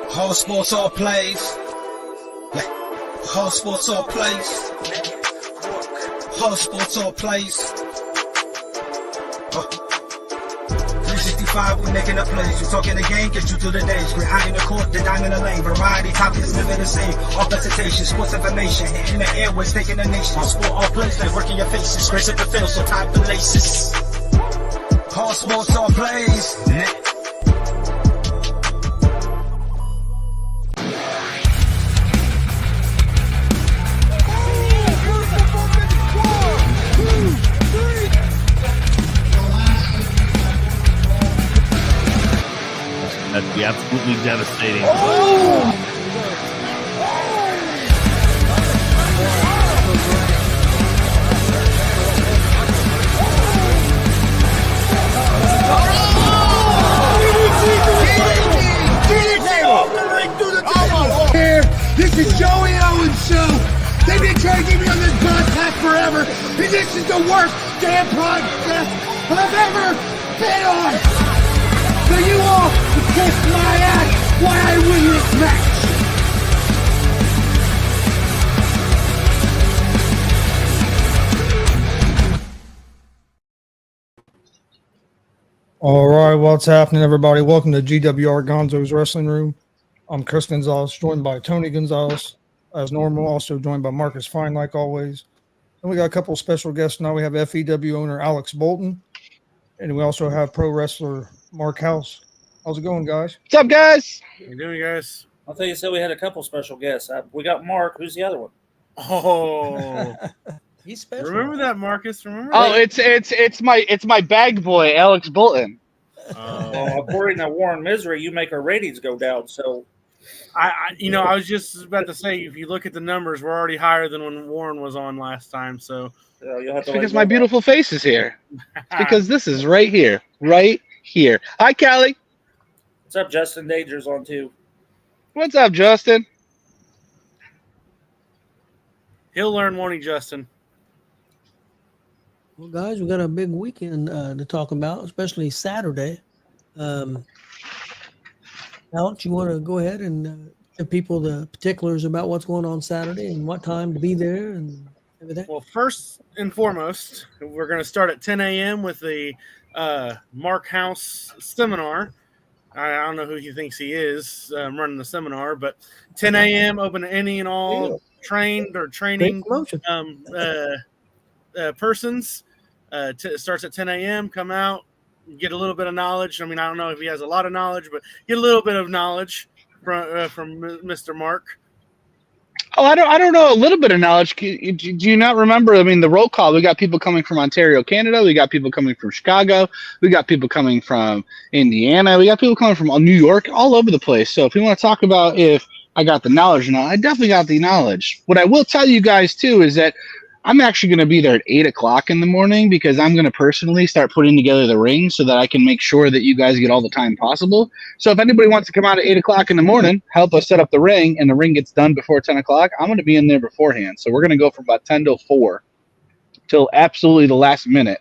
Hauss sports all plays. Yeah. Hauss sports all plays. Hauss sports all plays. 365, we making a plays. You talking the game, get you through the days. We're high in the court, the dime in the lane. Variety topics living the same. All presentation, sports information. Hitting the airways, taking the nation. Sport all plays, like working your faces. Grace at the field, so tie the laces. Hauss sports all plays. That'd be absolutely devastating. This is Joey Owens' show. They've been trying to get me on this podcast forever, and this is the worst damn podcast I've ever been on. So you all can kiss my ass while I win this match. All right, what's happening, everybody? Welcome to GWR Gonzo's Wrestling Room. I'm Chris Gonzalez, joined by Tony Gonzalez, as normal, also joined by Marcus Fine, like always. And we got a couple of special guests now. We have FEW owner Alex Bolton, and we also have pro wrestler Marc Hauss. How's it going, guys? What's up, guys? How you doing, guys? I thought you said we had a couple special guests. We got Mark. Who's the other one? Oh, He's special. remember that, Marcus? Remember? Oh, that? it's my bag boy, Alex Bolton. Well, according to Warren Misery, you make our ratings go down. So, I was just about to say, if you look at the numbers, we're already higher than when Warren was on last time. So you'll have to. Because my beautiful face is here. It's because this is right here, right here. Hi, Callie. What's up, Justin Danger's on too. What's up, Justin? he'll learn, won't he, Justin? Well, guys, we got a big weekend to talk about, especially Saturday. Alex, you want to go ahead and give people the particulars about what's going on Saturday and what time to be there and everything? Well, first and foremost, we're going to start at 10 a.m. with the Marc Hauss seminar. I don't know who he thinks he is running the seminar, but 10 a.m. open to any and all trained or training persons. Starts at 10 a.m. Come out, get a little bit of knowledge. I mean, I don't know if he has a lot of knowledge, but get a little bit of knowledge from Mr. Marc. Oh, I don't know a little bit of knowledge. Do you not remember? I mean, the roll call. We got people coming from Ontario, Canada. We got people coming from Chicago. We got people coming from Indiana. We got people coming from New York, all over the place. So if we want to talk about if I got the knowledge or not, I definitely got the knowledge. What I will tell you guys too is that I'm actually going to be there at 8 o'clock in the morning because I'm going to personally start putting together the ring so that I can make sure that you guys get all the time possible. So if anybody wants to come out at 8 o'clock in the morning, help us set up the ring, and the ring gets done before 10 o'clock, I'm going to be in there beforehand. So we're going to go from about 10 till 4 till absolutely the last minute.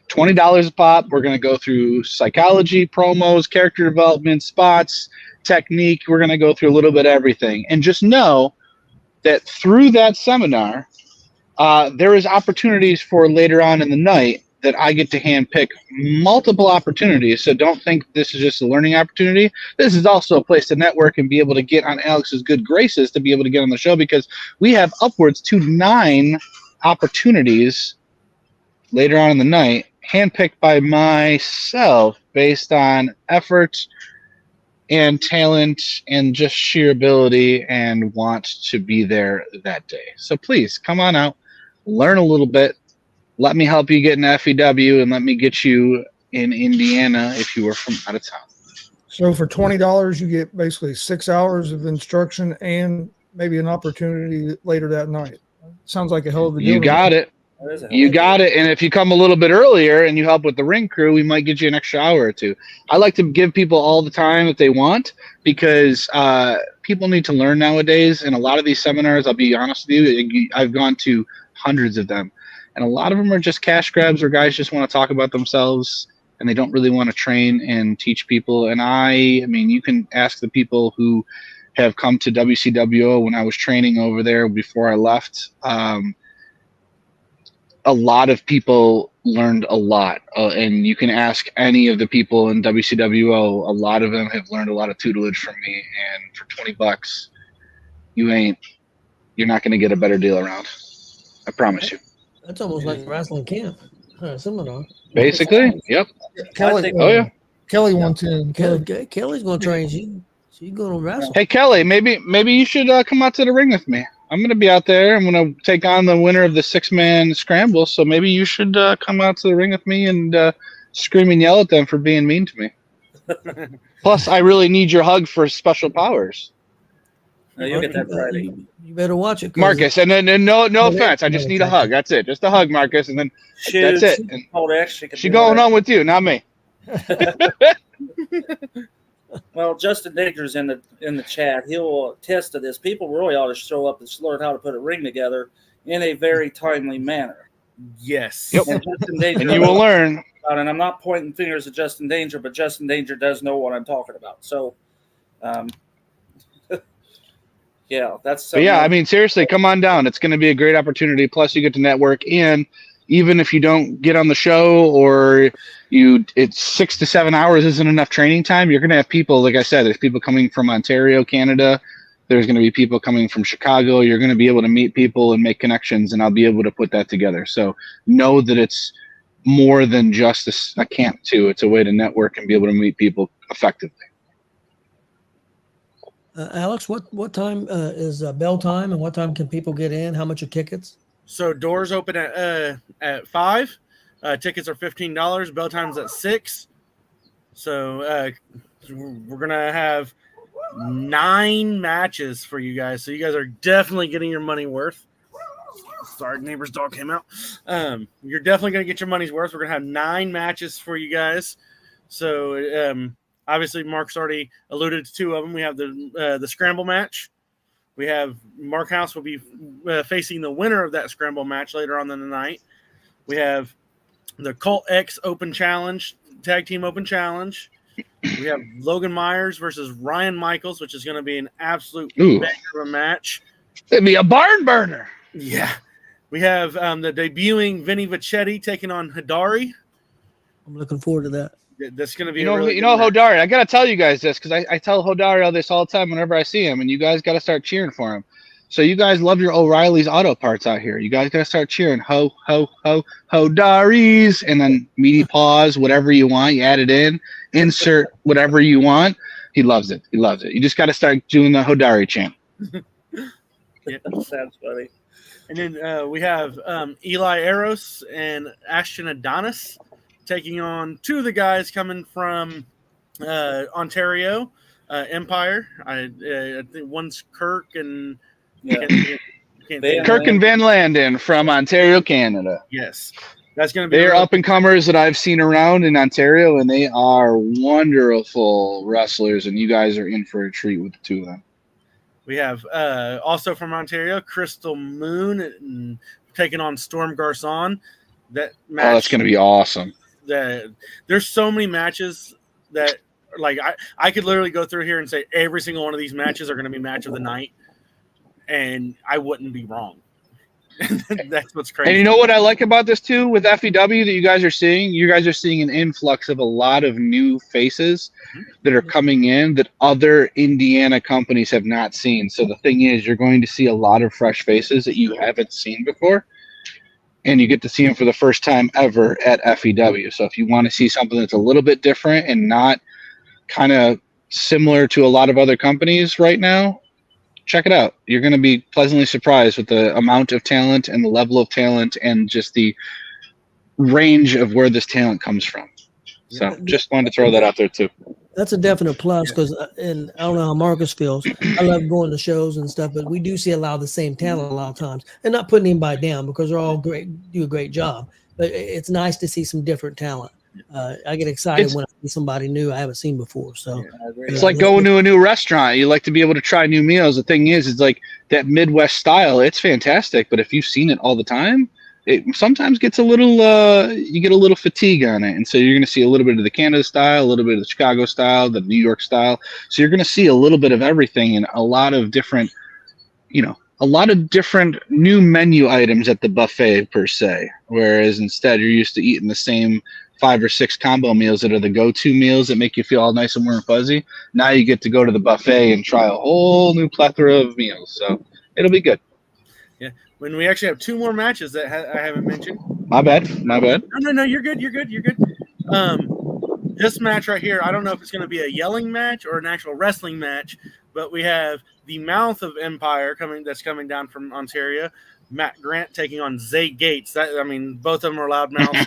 $20 a pop. We're going to go through psychology, promos, character development, spots, technique. We're going to go through a little bit of everything. And just know that through that seminar, there is opportunities for later on in the night that I get to handpick multiple opportunities. So don't think this is just a learning opportunity. This is also a place to network and be able to get on Alex's good graces to be able to get on the show, because we have upwards to 9 opportunities later on in the night, handpicked by myself based on effort and talent and just sheer ability and want to be there that day. So please come on out, learn a little bit. Let me help you get in FEW, and let me get you in Indiana if you are from out of town. So for $20, you get basically 6 hours of instruction and maybe an opportunity later that night. Sounds like a hell of a deal. You got it. You got it. And if you come a little bit earlier and you help with the ring crew, we might get you an extra hour or two. I like to give people all the time that they want, because people need to learn nowadays. And a lot of these seminars, I'll be honest with you, I've gone to hundreds of them. And a lot of them are just cash grabs, or guys just want to talk about themselves and they don't really want to train and teach people. And I mean, you can ask the people who have come to WCWO when I was training over there before I left. A lot of people learned a lot, and you can ask any of the people in WCWO. A lot of them have learned a lot of tutelage from me, and for $20, you're not going to get a better deal around. I promise you. That's almost like wrestling camp, seminar. Basically, yep. Kelly, Oh yeah. Kelly 110. Kelly's going to train. She's going to wrestle. Hey Kelly, maybe you should come out to the ring with me. I'm going to be out there. I'm going to take on the winner of the 6-man scramble. So maybe you should come out to the ring with me and scream and yell at them for being mean to me. Plus, I really need your hug for special powers. No, you'll get that Friday. You better watch it, Marcus. And then no offense. I just need a hug. That's it. Just a hug, Marcus. And then that's it. And Hold X, she's going on with you, not me. Well, Justin Danger's in the chat. He'll attest to this. People really ought to show up and learn how to put a ring together in a very timely manner. Yes. Yep. And Justin Danger, And you will learn. and I'm not pointing fingers at Justin Danger, but Justin Danger does know what I'm talking about. So, yeah, that's. But yeah, I mean, seriously, come on down. It's going to be a great opportunity. Plus, you get to network, and even if you don't get on the show or it's 6 to 7 hours isn't enough training time, you're going to have people, like I said, there's people coming from Ontario, Canada. There's going to be people coming from Chicago. You're going to be able to meet people and make connections, and I'll be able to put that together. So know that it's more than just a camp too. It's a way to network and be able to meet people effectively. Alex, what time is bell time, and what time can people get in? How much are tickets? So doors open at 5. Tickets are $15. Bell time's at 6. So we're gonna have 9 matches for you guys. So you guys are definitely getting your money worth. Sorry, neighbor's dog came out. You're definitely gonna get your money's worth. We're gonna have 9 matches for you guys. So obviously, Marc's already alluded to 2 of them. We have the scramble match. We have Marc Hauss will be facing the winner of that scramble match later on in the night. We have the Cult X Open Challenge, Tag Team Open Challenge. We have Logan Myers versus Ryan Michaels, which is going to be an absolute banger of a match. It'd be a barn burner. Yeah. We have the debuting Vinny Vacchetti taking on Hidari. I'm looking forward to that. That's going to be you know Hodari. I got to tell you guys this because I tell Hodari all this all the time whenever I see him, and you guys got to start cheering for him. So you guys love your O'Reilly's Auto Parts out here. You guys got to start cheering ho ho ho Hodari's, and then meaty paws, whatever you want. You add it in, insert whatever you want. He loves it. He loves it. You just got to start doing the Hodari chant. Yeah, that sounds funny. And then we have Eli Eros and Ashton Adonis taking on 2 of the guys coming from Ontario, Empire. I think one's Kirk and Kirk and Van Landen from Ontario, Canada. Yes, that's going to be. They're up and comers that I've seen around in Ontario, and they are wonderful wrestlers. And you guys are in for a treat with the 2 of them. We have also from Ontario, Crystal Moon taking on Storm Garcon. That match, that's going to be awesome. There's so many matches that like I could literally go through here and say every single one of these matches are going to be match of the night, and I wouldn't be wrong. That's what's crazy. And you know what I like about this too with FEW that you guys are seeing? You guys are seeing an influx of a lot of new faces that are coming in that other Indiana companies have not seen. So the thing is, you're going to see a lot of fresh faces that you haven't seen before. And you get to see them for the first time ever at FEW. So if you want to see something that's a little bit different and not kind of similar to a lot of other companies right now, check it out. You're going to be pleasantly surprised with the amount of talent and the level of talent and just the range of where this talent comes from. So just wanted to throw that out there too. That's a definite plus because, and I don't know how Marcus feels. I love going to shows and stuff, but we do see a lot of the same talent a lot of times, and not putting anybody down because they're all great, do a great job. But it's nice to see some different talent. I get excited when I see somebody new I haven't seen before. So it's like going to a new restaurant. You like to be able to try new meals. The thing is, it's like that Midwest style. It's fantastic, but if you've seen it all the time, it sometimes gets a little you get a little fatigue on it, and so you're going to see a little bit of the Canada style, a little bit of the Chicago style, the New York style. So you're going to see a little bit of everything and a lot of different new menu items at the buffet per se, whereas instead you're used to eating the same 5 or 6 combo meals that are the go-to meals that make you feel all nice and warm and fuzzy. Now you get to go to the buffet and try a whole new plethora of meals, so it'll be good. Yeah, when we actually have 2 more matches that I haven't mentioned. My bad. No, you're good. This match right here, I don't know if it's going to be a yelling match or an actual wrestling match, but we have the Mouth of Empire that's coming down from Ontario. Matt Grant taking on Zay Gates. Both of them are loud mouths.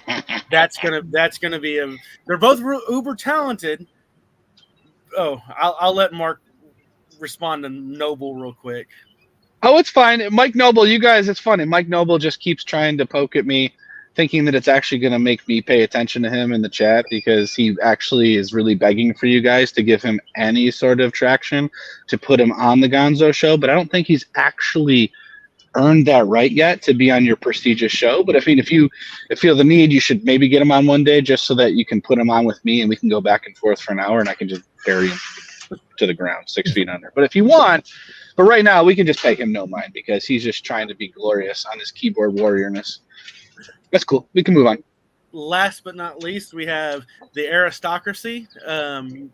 That's gonna be a. They're both uber talented. Oh, I'll let Mark respond to Noble real quick. Oh, it's fine. Mike Noble, you guys, it's funny. Mike Noble just keeps trying to poke at me, thinking that it's actually going to make me pay attention to him in the chat because he actually is really begging for you guys to give him any sort of traction to put him on the Gonzo show. But I don't think he's actually earned that right yet to be on your prestigious show. But if you feel the need, you should maybe get him on one day just so that you can put him on with me and we can go back and forth for an hour and I can just bury him to the ground 6 feet under. But if you want, but right now we can just pay him no mind because he's just trying to be glorious on his keyboard warriorness. That's cool. We can move on. Last but not least, we have the Aristocracy,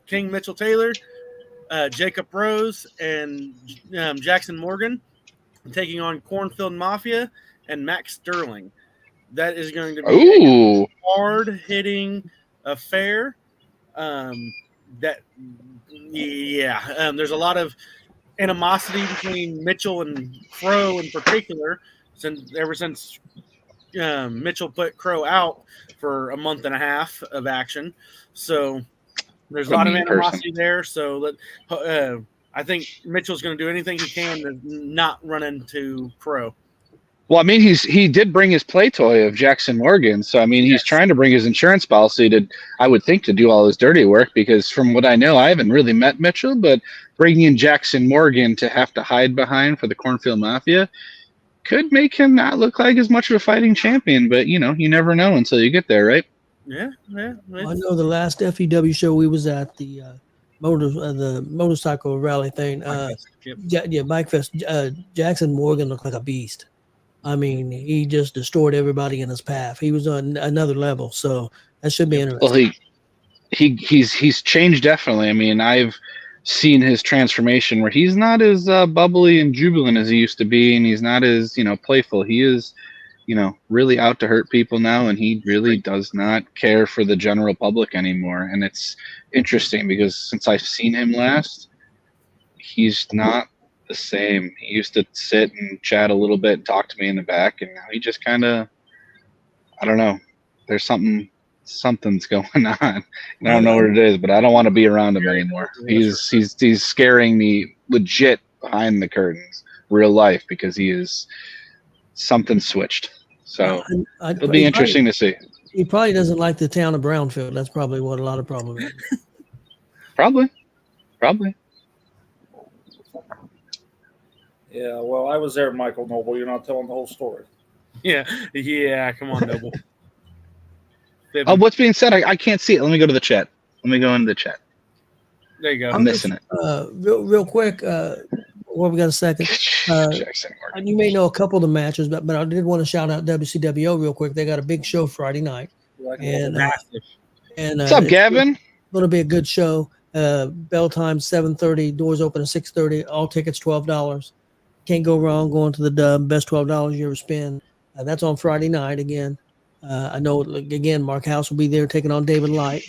King Mitchell Taylor, Jacob Rose, and Jackson Morgan taking on Cornfield Mafia and Max Sterling. That is going to be a hard-hitting affair. There's a lot of animosity between Mitchell and Crow in particular, ever since Mitchell put Crow out for a month and a half of action. So there's a lot of animosity there. So I think Mitchell's going to do anything he can to not run into Crow. Well, I mean, he did bring his play toy of Jackson Morgan. So, I mean, he's trying to bring his insurance policy to, I would think, to do all his dirty work because from what I know, I haven't really met Mitchell, but bringing in Jackson Morgan to have to hide behind for the Cornfield Mafia could make him not look like as much of a fighting champion. But, you never know until you get there, right? Yeah. Well, I know the last FEW show we was at, the motorcycle rally thing. Bike Fest. Jackson Morgan looked like a beast. I mean, he just destroyed everybody in his path. He was on another level, so that should be interesting. Well, he's changed definitely. I mean, I've seen his transformation where he's not as bubbly and jubilant as he used to be, and he's not as playful. He is, really out to hurt people now, and he really does not care for the general public anymore. And it's interesting because since I've seen him last, he's not the same. He used to sit and chat a little bit and talk to me in the back, and now he just kind of, I don't know, there's something's going on. I don't know what it is, but I don't want to be around him anymore. He's scaring me legit behind the curtains, real life, because he is something switched. So it'll be interesting to see. He probably doesn't like the town of Brownfield. That's probably what a lot of problem is. Probably. Yeah, well, I was there, Michael Noble. You're not telling the whole story. Yeah. Come on, Noble. What's being said? I can't see it. Let me go to the chat. Let me go into the chat. There you go. I'm missing it. Real quick, we got a second. You may know a couple of the matches, but I did want to shout out WCWO real quick. They got a big show Friday night. And what's up, Gavin? Going to be a good show. Bell time 7:30. Doors open at 6:30. All tickets $12. Can't go wrong going to the dub. Best $12 you ever spend. That's on Friday night again. I know, again, Mark Hauss will be there taking on David Light.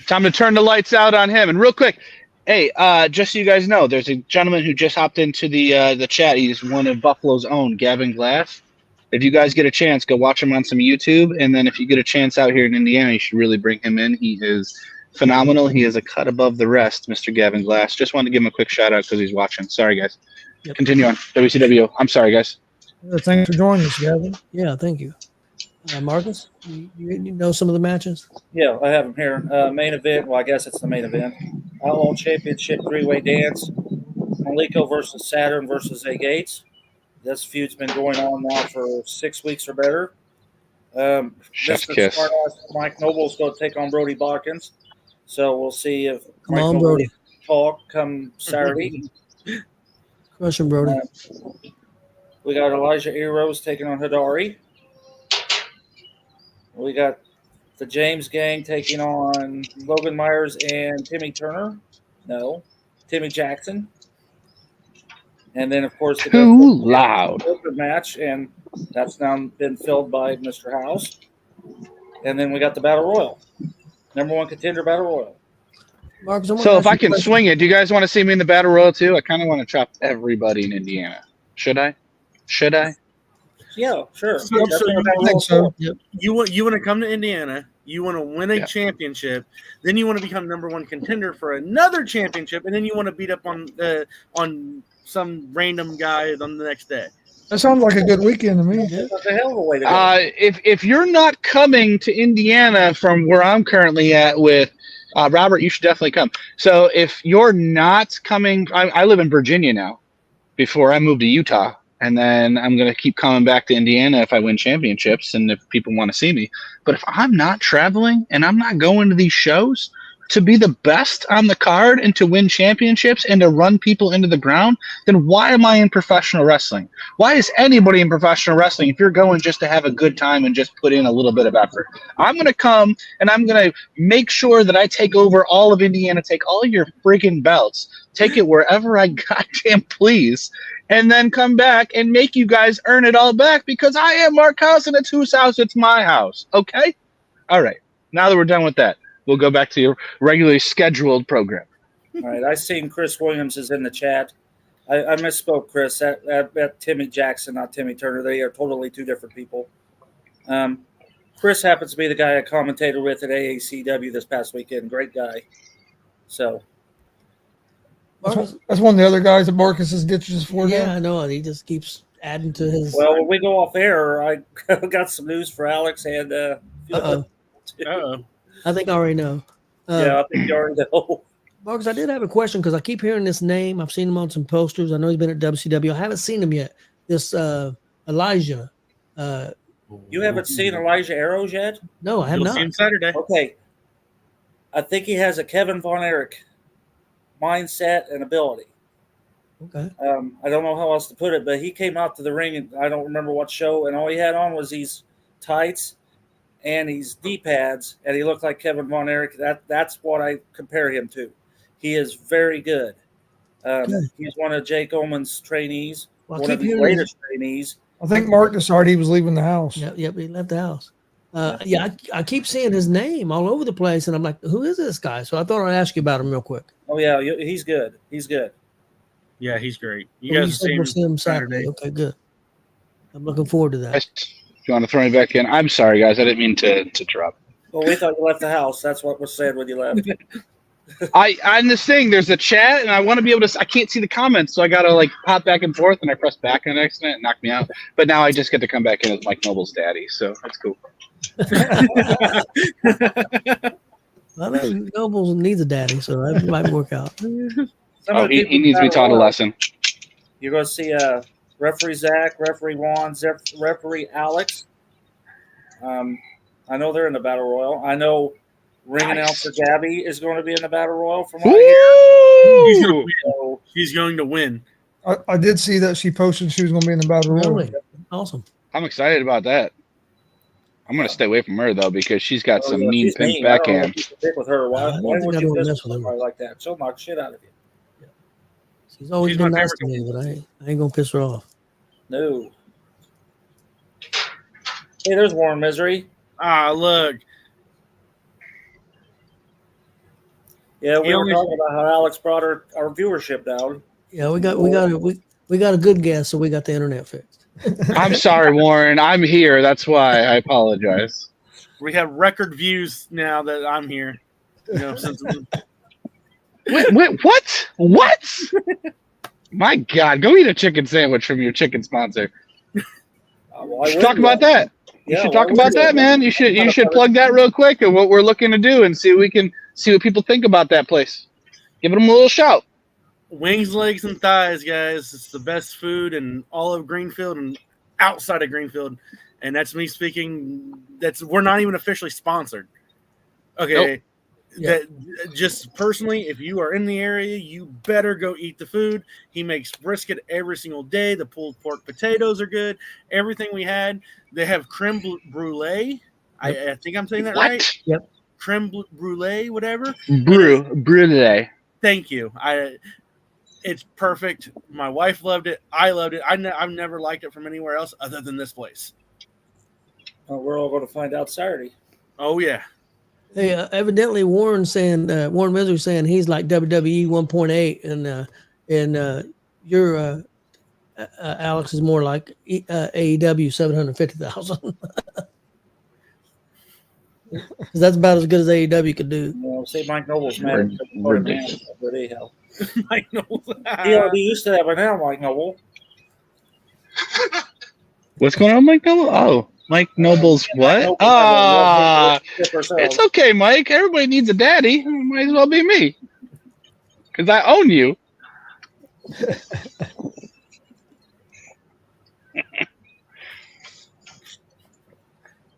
Time to turn the lights out on him. And real quick, hey, just so you guys know, there's a gentleman who just hopped into the chat. He's one of Buffalo's own, Gavin Glass. If you guys get a chance, go watch him on some YouTube. And then if you get a chance out here in Indiana, you should really bring him in. He is phenomenal. He is a cut above the rest, Mr. Gavin Glass. Just wanted to give him a quick shout out because he's watching. Sorry, guys. Yep. Continue on. WCW. I'm sorry, guys. Thanks for joining us, Gavin. Yeah, thank you. Marcus, you know some of the matches? Yeah, I have them here. Main event. Well, I guess it's the main event. Outlaw Championship 3-way dance. Maliko versus Saturn versus Zay Gates. This feud's been going on now for 6 weeks or better. Chef's Mr. kiss. Smartass Mike Noble's going to take on Brody Botkins. So we'll see if Come Mike on, Noble Brody. talk come Saturday. Crush him, Brody. We got Elijah Eros taking on Hidari. We got the James Gang taking on Logan Myers and Timmy Turner. No, Timmy Jackson. And then, of course, the Too loud. match, and that's now been filled by Mr. Hauss. And then we got the Battle Royal. Number 1 contender Battle Royal. Marcus, I'm gonna So ask if you I a can question. swing it, do you guys want to see me in the Battle Royal too? I kind of want to chop everybody in Indiana. Should I? Should I? Yeah, sure. So- That's so what you Battle I think Royal's so. for. You want to come to Indiana. You want to win a Yeah. championship. Then you want to become number 1 contender for another championship, and then you want to beat up on some random guy on the next day. That sounds like a good weekend to me. That's a hell of a way to go. If you're not coming to Indiana from where I'm currently at with Robert, you should definitely come. So if you're not coming, I live in Virginia now. Before I moved to Utah, and then I'm gonna keep coming back to Indiana if I win championships and if people want to see me. But if I'm not traveling and I'm not going to these shows to be the best on the card and to win championships and to run people into the ground, then why am I in professional wrestling? Why is anybody in professional wrestling if you're going just to have a good time and just put in a little bit of effort? I'm going to come and I'm going to make sure that I take over all of Indiana, take all your friggin' belts, take it wherever I goddamn please, and then come back and make you guys earn it all back because I am Marc Hauss and it's whose house? It's my house. Okay? All right. Now that we're done with that, we'll go back to your regularly scheduled program. All right, I seen Chris Williams is in the chat. I misspoke, Chris. That Timmy Jackson, not Timmy Turner. They are totally two different people. Chris happens to be the guy I commentated with at AACW this past weekend. Great guy. So That's one of the other guys that Marcus has ditches for. Yeah, now. I know. He just keeps adding to his. Well, when we go off air, I got some news for Alex and Uh-oh. Uh-oh. I think I already know. Yeah, I think you already know. Marcus, I did have a question because I keep hearing this name. I've seen him on some posters. I know he's been at WCW. I haven't seen him yet. This Elijah. You haven't seen Elijah Arrows yet? No, I have You'll not. see him Saturday. Okay. I think he has a Kevin Von Erich mindset and ability. Okay. I don't know how else to put it, but he came out to the ring, and I don't remember what show, and all he had on was these tights and these D-pads, and he looked like Kevin Von Erich. That's what I compare him to. He is very good. He's one of Jake Ullman's trainees, Well, I one of keep his hearing latest trainees. I think Mark decided he was leaving the house. Yep, he left the house. I keep seeing his name all over the place, and I'm like, who is this guy? So I thought I'd ask you about him real quick. Oh, yeah, he's good. He's good. Yeah, he's great. You Oh, guys will said see we'll see him Saturday. Saturday. Okay, good. I'm looking forward to that. Guys, if you want to throw me back in, I'm sorry, guys. I didn't mean to drop. Well, we thought you left the house. That's what was said when you left. On this thing, there's a chat, and I want to be able to. I can't see the comments, so I gotta like pop back and forth, and I press back on accident, and knock me out. But now I just get to come back in as Mike Noble's daddy, so that's cool. I think Nobles needs a daddy, so that might work out. Some Oh, of the he people needs to be that taught a are- lesson. You're going to see referee Zach, referee Juan, referee Alex. I know they're in the Battle Royal. I know ring announcer Gabby is going to be in the Battle Royal from what I He's hear. going to win. So, He's going to win. I did see that she posted she was going to be in the battle royal. Really? Awesome. I'm excited about that. I'm gonna stay away from her though because she's got oh, some yeah, mean she's pimp mean. I don't know backhand. if you should pick with her. Why, I don't why think would I you don't mess mess with with her. somebody like that? She'll knock shit out of you. She's always She's been my nice to favorite. me, but I ain't gonna piss her off. No. Hey, there's Warren Misery. Ah, look. Yeah, we He were always- talking about how Alex brought our viewership down. Yeah, we got a good guess, so we got the internet fixed. I'm sorry, Warren. I'm here. That's why I apologize. We have record views now that I'm here. You know, since Wait, what? What? My God, go eat a chicken sandwich from your chicken sponsor. Why You should wouldn't talk about that. You Yeah, should why talk about wouldn't that, man. You should plug that real quick and what we're looking to do and see what people think about that place. Give them a little shout. Wings, legs, and thighs, guys. It's the best food in all of Greenfield and outside of Greenfield. And that's me speaking. We're not even officially sponsored. Okay. Nope. That just personally, if you are in the area, you better go eat the food. He makes brisket every single day. The pulled pork potatoes are good. Everything we had. They have creme brulee. Yep. I think I'm saying that right. Yep. Creme brulee, whatever. Brulee. Thank you. It's perfect. My wife loved it. I loved it. I've never liked it from anywhere else other than this place. We're all going to find out Saturday. Oh, yeah. Hey, evidently Warren Misery saying he's like WWE 1.8, and your Alex is more like AEW 750,000. That's about as good as AEW could do. Well, say Mike Noble's mad. Mike Noble. He already used to that by now, Mike Noble. What's going on, Mike Noble? Oh, Mike Noble's what? It's okay, Mike. Everybody needs a daddy. It might as well be me. Because I own you.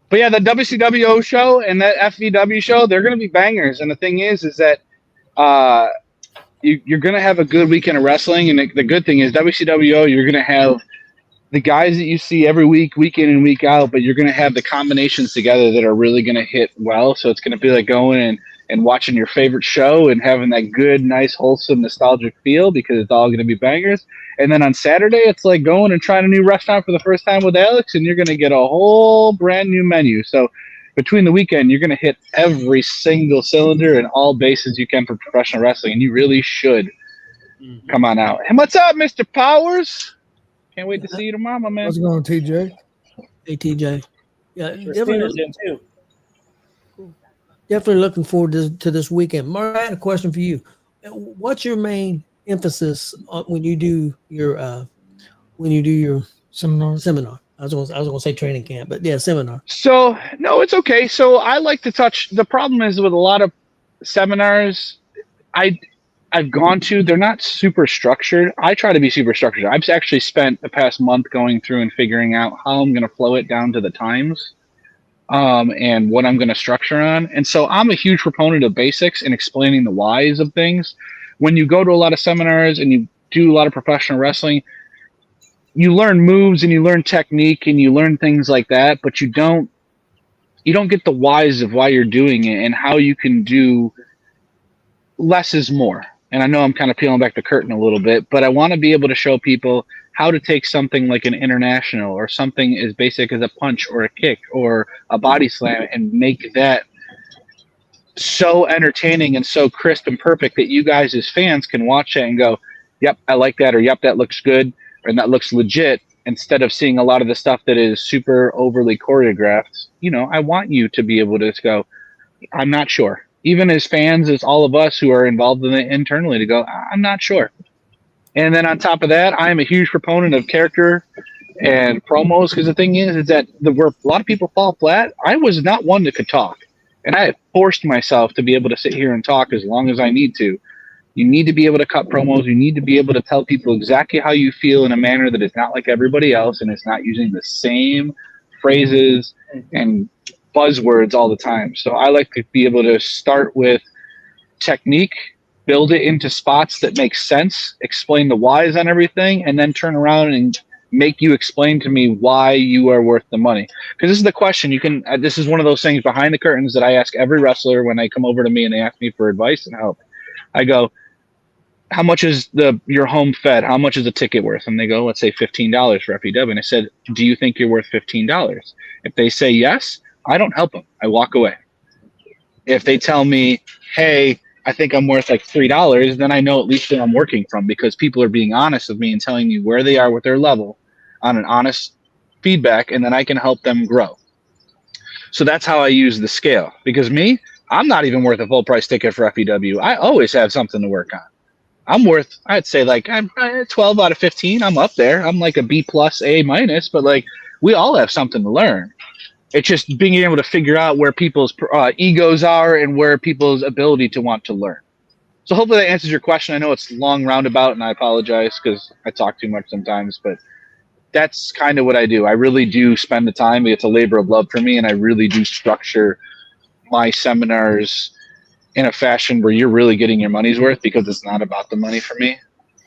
But yeah, the WCW show and that FVW show, they're going to be bangers. And the thing is that you're going to have a good weekend of wrestling. And the good thing is WCW, you're going to have the guys that you see every week, week in and week out, but you're going to have the combinations together that are really going to hit well. So it's going to be like going and watching your favorite show and having that good, nice, wholesome, nostalgic feel because it's all going to be bangers. And then on Saturday, it's like going and trying a new restaurant for the first time with Alex, and you're going to get a whole brand new menu. So between the weekend, you're going to hit every single cylinder and all bases you can for professional wrestling, and you really should come on out. And what's up, Mr. Powers? Can't wait to see you tomorrow, my man. How's it going, TJ? Hey, TJ. Yeah, definitely looking forward to this weekend. Mark, I had a question for you. What's your main emphasis on when you do your seminar? I was going to say training camp, but yeah, seminar. So no, it's okay. So I like to touch. The problem is with a lot of seminars, I've gone to, they're not super structured. I try to be super structured. I've actually spent the past month going through and figuring out how I'm going to flow it down to the times and what I'm going to structure on. And so I'm a huge proponent of basics and explaining the whys of things. When you go to a lot of seminars and you do a lot of professional wrestling, you learn moves and you learn technique and you learn things like that, but you don't get the whys of why you're doing it and how you can do less is more. And I know I'm kind of peeling back the curtain a little bit, but I want to be able to show people how to take something like an international or something as basic as a punch or a kick or a body slam and make that so entertaining and so crisp and perfect that you guys as fans can watch that and go, yep, I like that, or yep, that looks good, and that looks legit, instead of seeing a lot of the stuff that is super overly choreographed. You know, I want you to be able to just go, I'm not sure. Even as fans, as all of us who are involved in it internally, to go, I'm not sure. And then on top of that, I am a huge proponent of character and promos, because the thing is that where a lot of people fall flat, I was not one that could talk. And I have forced myself to be able to sit here and talk as long as I need to. You need to be able to cut promos. You need to be able to tell people exactly how you feel in a manner that is not like everybody else, and it's not using the same phrases and buzzwords all the time. So I like to be able to start with technique, build it into spots that make sense, explain the whys on everything, and then turn around and make you explain to me why you are worth the money. Because this is the question. This is one of those things behind the curtains that I ask every wrestler when they come over to me and they ask me for advice and help. I go, how much is your home fed? How much is a ticket worth? And they go, let's say $15 for FEW. And I said, do you think you're worth $15? If they say yes, I don't help them. I walk away. If they tell me, hey, I think I'm worth like $3, then I know at least where I'm working from, because people are being honest with me and telling me where they are with their level on an honest feedback, and then I can help them grow. So that's how I use the scale, because me, I'm not even worth a full price ticket for FEW. I always have something to work on. I'm worth, I'd say like I'm 12 out of 15. I'm up there. I'm like a B+, A-, but like we all have something to learn. It's just being able to figure out where people's egos are and where people's ability to want to learn. So hopefully that answers your question. I know it's long roundabout, and I apologize because I talk too much sometimes, but that's kind of what I do. I really do spend the time. It's a labor of love for me, and I really do structure my seminars in a fashion where you're really getting your money's worth, because it's not about the money for me.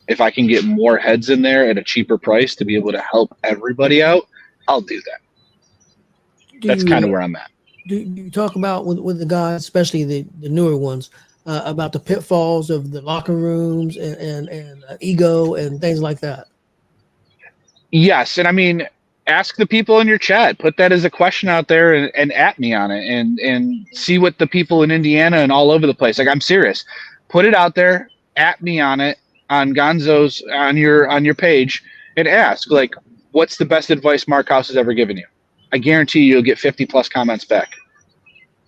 If I can get more heads in there at a cheaper price to be able to help everybody out, I'll do that. That's kind of where I'm at. Do you talk about with the guys, especially the newer ones, about the pitfalls of the locker rooms and ego and things like that? Yes, and I mean, ask the people in your chat. Put that as a question out there and at me on it, and see what the people in Indiana and all over the place. Like, I'm serious. Put it out there, at me on it, on Gonzo's on your page, and ask, like, what's the best advice Marc Hauss has ever given you? I guarantee you'll get 50 plus comments back.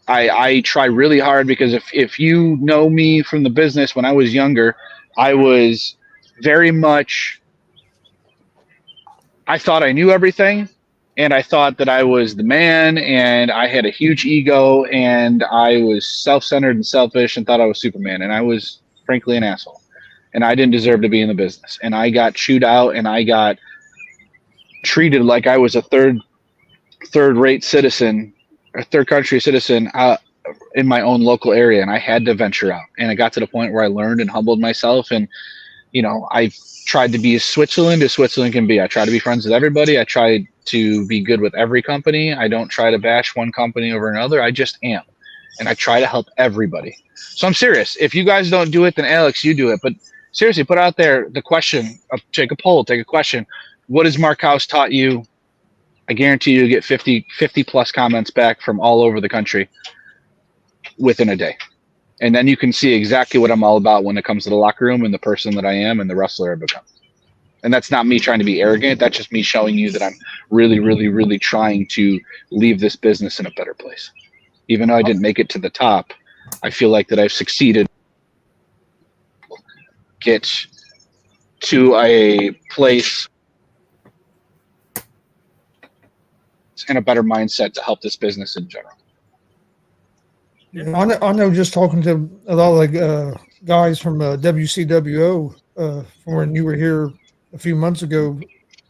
I try really hard, because if you know me from the business, when I was younger, I was very much, I thought I knew everything, and I thought that I was the man, and I had a huge ego, and I was self-centered and selfish and thought I was Superman, and I was frankly an asshole, and I didn't deserve to be in the business, and I got chewed out, and I got treated like I was a third-rate citizen, a third country citizen in my own local area, and I had to venture out. And it got to the point where I learned and humbled myself, and I tried to be as Switzerland can be. I try to be friends with everybody. I try to be good with every company. I don't try to bash one company over another. I just am, and I try to help everybody. So I'm serious. If you guys don't do it, then Alex, you do it. But seriously, put out there the question. Take a poll. Take a question. What has Marc Hauss taught you? I guarantee you get 50 plus comments back from all over the country within a day. And then you can see exactly what I'm all about when it comes to the locker room and the person that I am and the wrestler I've become. And that's not me trying to be arrogant. That's just me showing you that I'm really, really, really trying to leave this business in a better place. Even though I didn't make it to the top, I feel like that I've succeeded. Get to a place and a better mindset to help this business in general. Yeah, I know just talking to a lot of the guys from WCWO from when you were here a few months ago,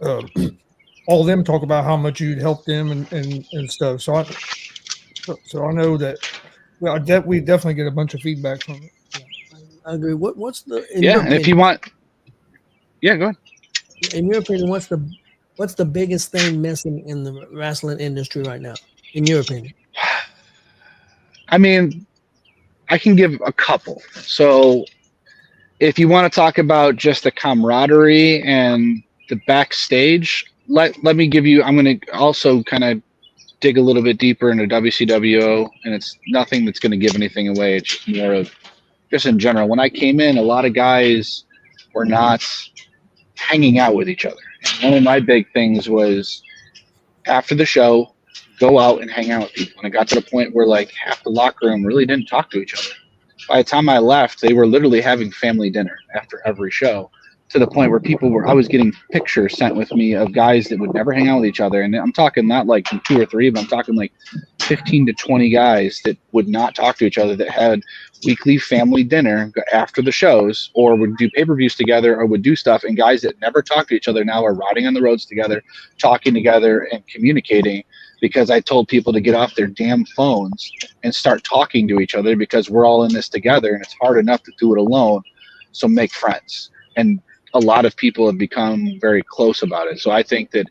all of them talk about how much you'd helped them and stuff. So I know that we definitely get a bunch of feedback from it. I agree. What's the and if you want, go ahead. In your opinion, what's the biggest thing missing in the wrestling industry right now, in your opinion? I mean, I can give a couple. So if you want to talk about just the camaraderie and the backstage, let me give you, I'm going to also kind of dig a little bit deeper into WCWO, and it's nothing that's going to give anything away. It's just more of just in general. When I came in, a lot of guys were not hanging out with each other. And one of my big things was after the show, go out and hang out with people. And it got to the point where like half the locker room really didn't talk to each other. By the time I left, they were literally having family dinner after every show, to the point where I was getting pictures sent with me of guys that would never hang out with each other. And I'm talking not like 2 or 3, but I'm talking like 15 to 20 guys that would not talk to each other, that had weekly family dinner after the shows, or would do pay-per-views together, or would do stuff. And guys that never talk to each other now are riding on the roads together, talking together and communicating, because I told people to get off their damn phones and start talking to each other, because we're all in this together and it's hard enough to do it alone. So make friends. And a lot of people have become very close about it. So I think that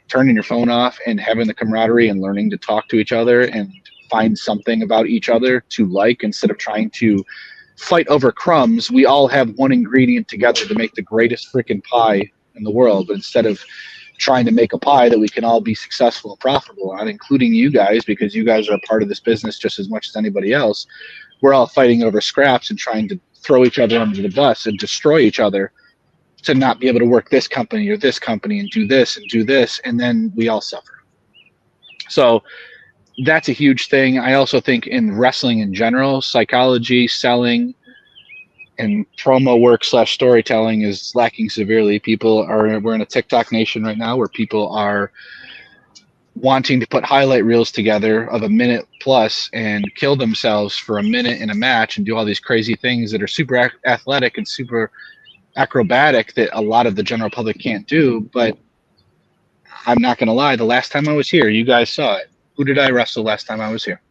turning your phone off and having the camaraderie and learning to talk to each other and find something about each other to like, instead of trying to fight over crumbs. We all have one ingredient together to make the greatest freaking pie in the world. But instead of trying to make a pie that we can all be successful and profitable on, including you guys, because you guys are a part of this business just as much as anybody else, we're all fighting over scraps and trying to throw each other under the bus and destroy each other to not be able to work this company or this company and do this, and then we all suffer. So that's a huge thing. I also think in wrestling in general, psychology, selling, and promo work / storytelling is lacking severely. We're in a TikTok nation right now where people are wanting to put highlight reels together of a minute plus and kill themselves for a minute in a match and do all these crazy things that are super athletic and super acrobatic that a lot of the general public can't do. But I'm not going to lie, the last time I was here, you guys saw it. Who did I wrestle last time I was here?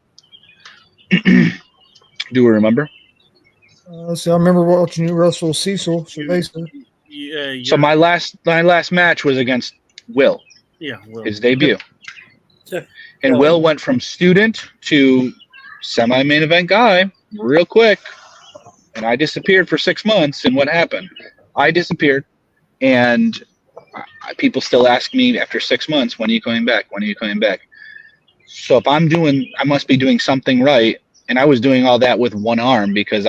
Do we remember? See, I remember watching you wrestle Cecil Cerveza. Yeah. So my last match was against Will, Will. his debut. Sure. And Will went from student to semi-main event guy real quick. And I disappeared for 6 months. And what happened? I disappeared. And people still ask me after 6 months, when are you coming back? When are you coming back? So if I must be doing something right. And I was doing all that with one arm because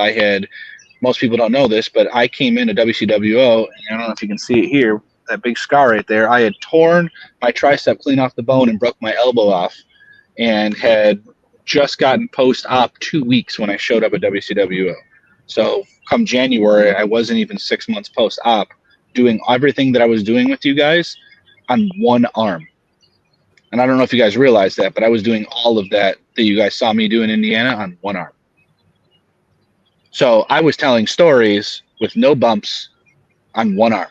most people don't know this, but I came into WCWO, and I don't know if you can see it here, that big scar right there. I had torn my tricep clean off the bone and broke my elbow off, and had just gotten post-op 2 weeks when I showed up at WCWO. So come January, I wasn't even 6 months post-op, doing everything that I was doing with you guys on one arm. And I don't know if you guys realize that, but I was doing all of that you guys saw me do in Indiana on one arm. So I was telling stories with no bumps on one arm,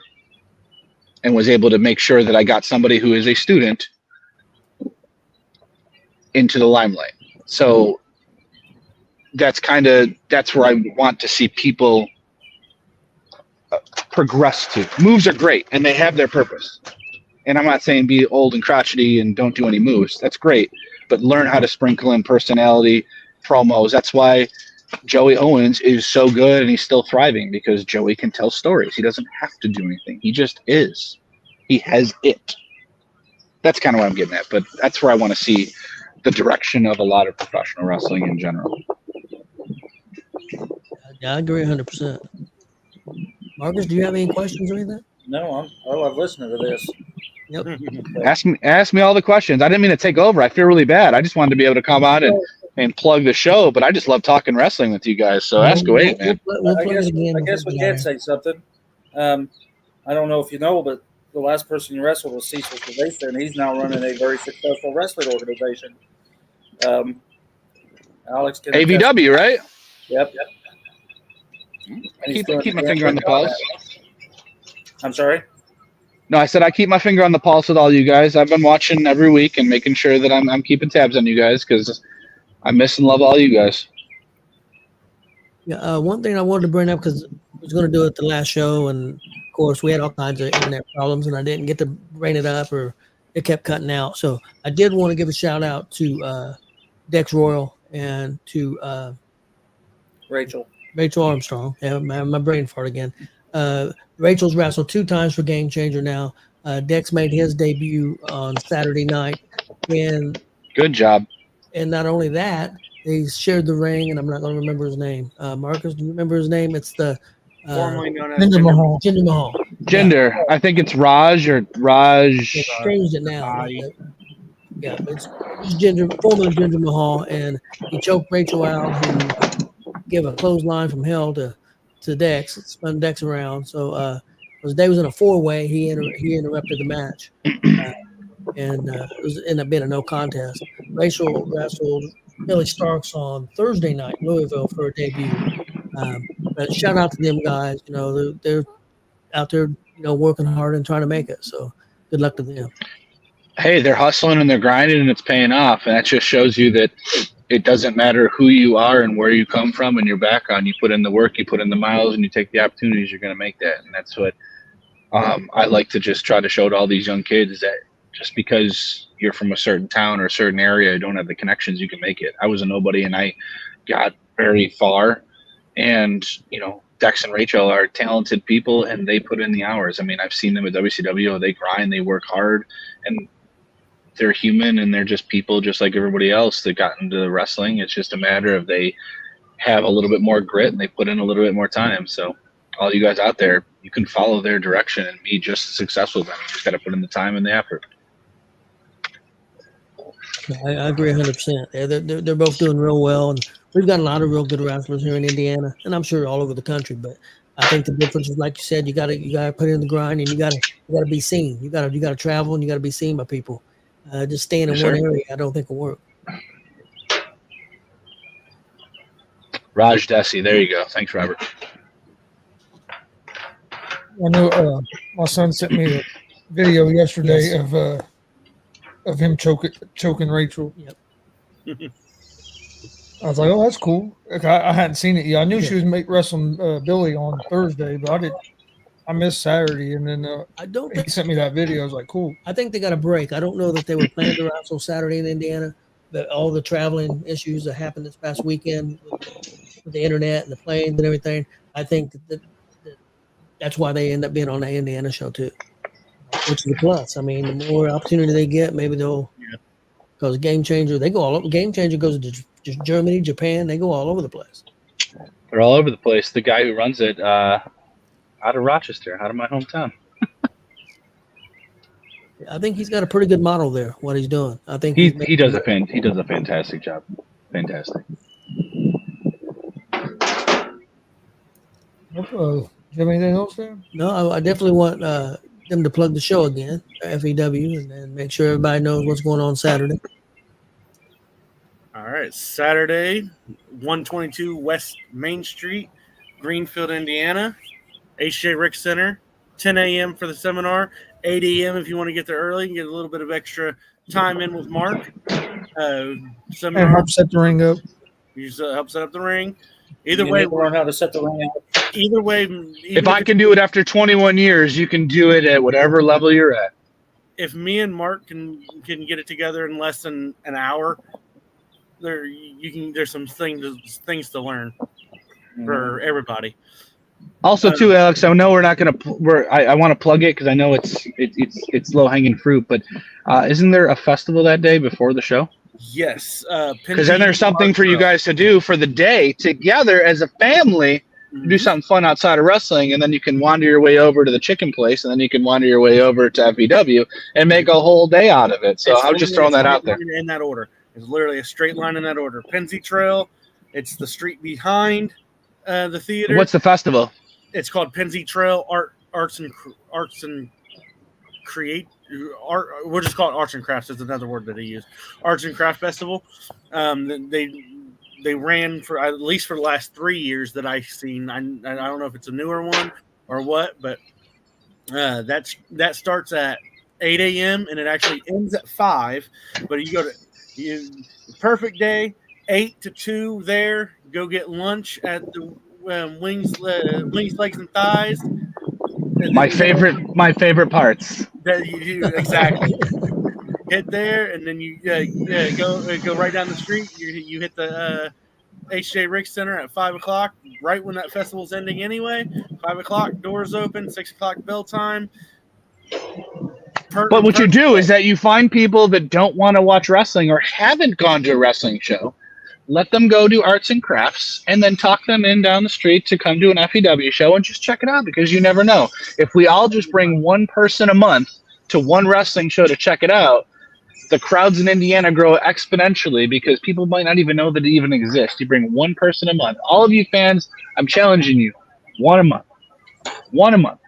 and was able to make sure that I got somebody who is a student into the limelight. So that's where I want to see people progress to. Moves are great, and they have their purpose. And I'm not saying be old and crotchety and don't do any moves. That's great. But learn how to sprinkle in personality, promos. That's why Joey Owens is so good and he's still thriving, because Joey can tell stories. He doesn't have to do anything. He just is. He has it. That's kind of what I'm getting at. But that's where I want to see the direction of a lot of professional wrestling in general. Yeah, I agree 100%. Marcus, do you have any questions or anything? No, I love listening to this. Yep. Ask me all the questions. I didn't mean to take over. I feel really bad. I just wanted to be able to come on and plug the show, but I just love talking wrestling with you guys. So ask away, man. I guess we can say something. I don't know if you know, but the last person you wrestled was Cecil Cerveza, and he's now running a very successful wrestling organization. Alex can AVW, right? Yep. Keep my finger on the pulse. I'm sorry? No, I said I keep my finger on the pulse with all you guys. I've been watching every week and making sure that I'm keeping tabs on you guys, because I miss and love all you guys. Yeah, one thing I wanted to bring up, because I was going to do it the last show, and of course we had all kinds of internet problems, and I didn't get to bring it up, or it kept cutting out. So I did want to give a shout out to Dex Royal and to Rachel Armstrong. Yeah, my brain fart again. Rachel's wrestled 2 times for Game Changer now. Dex made his debut on Saturday night, and good job. And not only that, they shared the ring, and I'm not going to remember his name. Marcus, do you remember his name? It's the formerly known as Jinder Mahal. Jinder Mahal. Jinder. Yeah. I think it's Raj or Raj. They changed it now. Yeah, it's formerly Jinder Mahal, and he choked Rachel out and gave a clothesline from hell to Dex, spun Dex around. So Day was in a 4-way. He interrupted the match, and it ended up being a no contest. Rachel wrestled Billy Starks on Thursday night in Louisville for a debut. But shout out to them guys. You know, they're out there, you know, working hard and trying to make it. So good luck to them. Hey, they're hustling and they're grinding, and it's paying off. And that just shows you that it doesn't matter who you are and where you come from and your background. You put in the work, you put in the miles, and you take the opportunities, you're going to make that. And that's what I like to just try to show to all these young kids, that just because you're from a certain town or a certain area, you don't have the connections, you can make it. I was a nobody, and I got very far. And, you know, Dex and Rachel are talented people, and they put in the hours. I mean, I've seen them at WCW. They grind, they work hard, and they're human, and they're just people just like everybody else that got into wrestling. It's just a matter of they have a little bit more grit and they put in a little bit more time. So all you guys out there, you can follow their direction and be just as successful as them. You just got to put in the time and the effort. I agree 100%. They're both doing real well, and we've got a lot of real good wrestlers here in Indiana, and I'm sure all over the country. But I think the difference is, like you said, you got to put in the grind, and you got to be seen. You got to travel, and you got to be seen by people. Just staying in one area, I don't think will work. Raj Desi, there you go. Thanks, Robert. I know my son sent me a video yesterday of him choking Rachel. Yep. I was like, oh, that's cool. Like, I hadn't seen it yet. I knew she was wrestling Billy on Thursday, but I missed Saturday, and then he sent me that video. I was like, cool. I think they got a break. I don't know that they were planning to wrestle Saturday in Indiana, but all the traveling issues that happened this past weekend with the internet and the planes and everything, I think that's why they end up being on the Indiana show too, which is a plus. I mean, the more opportunity they get, maybe they'll. Because Game Changer, they go all over. Game Changer goes to Germany, Japan. They go all over the place. They're all over the place. The guy who runs it, out of Rochester, out of my hometown. I think he's got a pretty good model there. What he's doing, I think he does a fantastic job. Fantastic. Do you have anything else there? No, I definitely want them to plug the show again, FEW, and then make sure everybody knows what's going on Saturday. All right, Saturday, 122 West Main Street, Greenfield, Indiana, HJ Rick Center, 10 a.m. for the seminar, 8 a.m. if you want to get there early and get a little bit of extra time in with Marc. And help set the ring up. You help set up the ring. Either way, learn how to set the ring up. Either way, if I can do it after 21 years, you can do it at whatever level you're at. If me and Marc can get it together in less than an hour, there's some things to learn for everybody. Also, too, Alex, I know we're not going to. I want to plug it because I know it's low hanging fruit. But isn't there a festival that day before the show? Yes, because then there's something for you guys to do for the day together as a family. Do something fun outside of wrestling, and then you can wander your way over to the chicken place, and then you can wander your way over to FEW and make a whole day out of it. So I was just throwing that out there. In that order, it's literally a straight line in that order. Pennsy Trail, it's the street behind the theater. What's the festival? It's called Pennsy Trail Arts and Create. Art, we'll just call it Arts and Crafts. Is another word that they use. Arts and Craft Festival. They ran for at least for the last 3 years that I've seen. I don't know if it's a newer one or what, but that starts at 8 a.m. and it actually ends at 5. But perfect day, 8 to 2 there. Go get lunch at the Wings, Legs, and Thighs. My favorite parts. Exactly. Hit there, and then you go right down the street. You hit the HJ Rick Center at 5 o'clock, right when that festival's ending anyway. 5 o'clock, doors open. 6 o'clock, bell time. But what you do is that you find people that don't want to watch wrestling or haven't gone to a wrestling show. Let them go do arts and crafts, and then talk them in down the street to come to an FEW show and just check it out, because you never know. If we all just bring one person a month to one wrestling show to check it out, the crowds in Indiana grow exponentially because people might not even know that it even exists. You bring one person a month. All of you fans, I'm challenging you. One a month. One a month.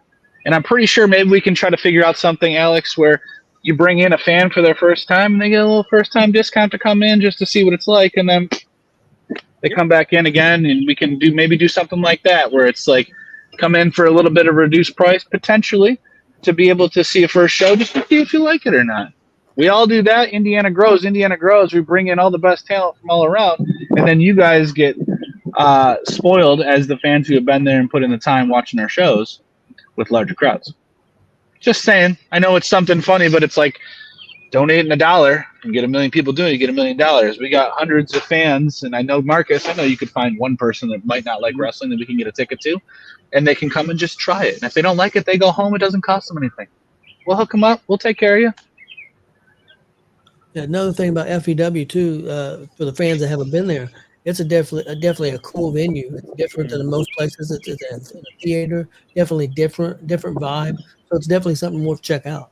And I'm pretty sure maybe we can try to figure out something, Alex, where you bring in a fan for their first time and they get a little first-time discount to come in just to see what it's like, and then they come back in again, and we can do something like that where it's like come in for a little bit of reduced price potentially to be able to see a first show just to see if you like it or not. We all do that. Indiana grows. We bring in all the best talent from all around, and then you guys get spoiled as the fans who have been there and put in the time watching our shows with larger crowds. Just saying. I know it's something funny, but it's like donating $1 and get 1 million people doing it, you get $1 million. We got hundreds of fans, and I know, Marcus, I know you could find one person that might not like wrestling that we can get a ticket to, and they can come and just try it. And if they don't like it, they go home. It doesn't cost them anything. We'll hook them up. We'll take care of you. Yeah, another thing about FEW too, for the fans that haven't been there, it's definitely a cool venue. It's different than most places. It's a theater, definitely different vibe. So it's definitely something worth check out.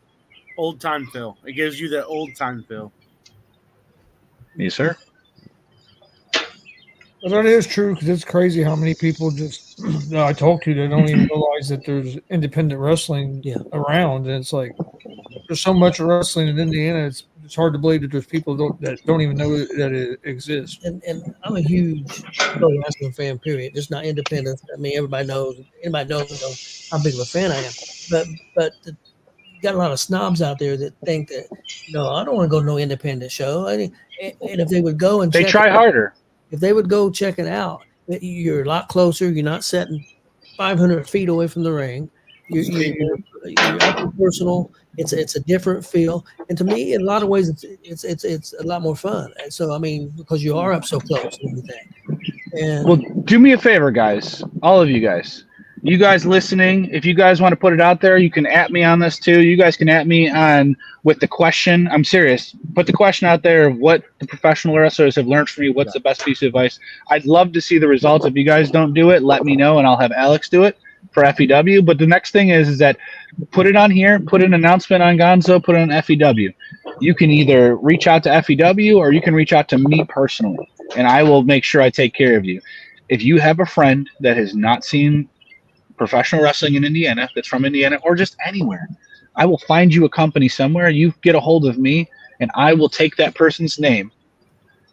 Old time feel. It gives you that old time feel. Yes, sir. Well, that is true, because it's crazy how many people just I talk to that don't even realize that there's independent wrestling around, and it's like there's so much wrestling in Indiana. It's hard to believe that there's people that don't even know that it exists. And I'm a huge pro wrestling fan. Period. Just not independent. I mean, anybody knows how big of a fan I am. But you got a lot of snobs out there that think that no, I don't want to go to no independent show. And if they would go and They check try harder. if they would go check it out, you're a lot closer. You're not sitting 500 feet away from the ring. You're up and personal. It's a different feel, and to me, in a lot of ways, it's a lot more fun. And so, I mean, because you are up so close and everything. And Well, do me a favor, guys. All of you guys. You guys listening, if you guys want to put it out there, you can at me on this too. You guys can at me on with the question. I'm serious. Put the question out there of what the professional wrestlers have learned from you. What's the best piece of advice? I'd love to see the results. If you guys don't do it, let me know, and I'll have Alex do it for FEW. But the next thing is that put it on here, put an announcement on Gonzo, put it on FEW. You can either reach out to FEW or you can reach out to me personally, and I will make sure I take care of you. If you have a friend that has not seen professional wrestling in Indiana, that's from Indiana or just anywhere, I will find you a company somewhere. You get a hold of me, and I will take that person's name,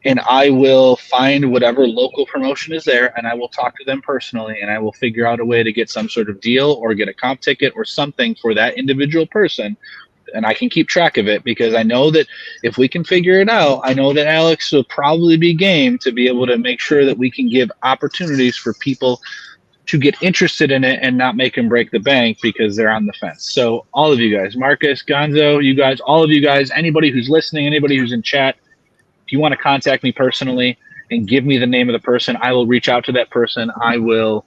and I will find whatever local promotion is there, and I will talk to them personally, and I will figure out a way to get some sort of deal or get a comp ticket or something for that individual person. And I can keep track of it because I know that if we can figure it out, I know that Alex will probably be game to be able to make sure that we can give opportunities for people to get interested in it and not make them break the bank because they're on the fence. So all of you guys, Marcus, Gonzo, you guys, all of you guys, anybody who's listening, anybody who's in chat, if you want to contact me personally and give me the name of the person, I will reach out to that person. I will